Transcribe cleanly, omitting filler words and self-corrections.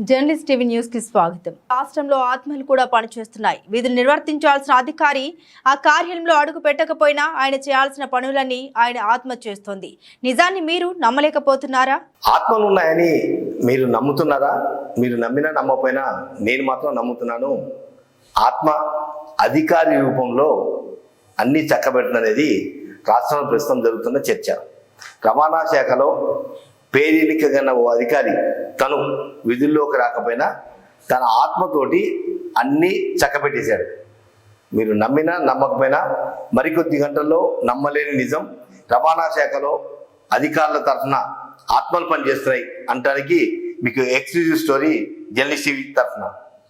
Journalist TV news కి స్వాగతం. రాష్ట్రంలో ఆత్మలు కూడా పనిచేస్తున్నాయి. విధులు నిర్వర్తించాల్సిన అధికారి ఆ కార్యాలయంలో అడుగు పెట్టకపోయినా ఆయన చేయాల్సిన పనులన్నీ ఆయన ఆత్మ చేస్తోంది. నిజాన్ని మీరు నమ్మలేకపోతున్నారా? ఆత్మలు ఉన్నాయని మీరు నమ్ముతున్నారా? మీరు నమ్మినా నమ్మకపోయినా నేను మాత్రం నమ్ముతున్నాను. ఆత్మ అధికారి రూపంలో అన్ని చక్కబెట్టననేది రాష్ట్రంలో ప్రస్తుతం జరుగుతున్న చర్చ. రవాణా శాఖలో పేరెన్నికగన్న ఓ అధికారి తను విధుల్లోకి రాకపోయినా తన ఆత్మతోటి అన్నీ చక్కబెట్టేశాడు. మీరు నమ్మినా నమ్మకపోయినా మరికొద్ది గంటల్లో నమ్మలేని నిజం, రవాణా శాఖలో అధికారుల తరఫున ఆత్మలు పనిచేస్తున్నాయి అంటానికి మీకు ఎక్స్క్లూజివ్ స్టోరీ జర్నలిస్ట్ టీవీ తరఫున.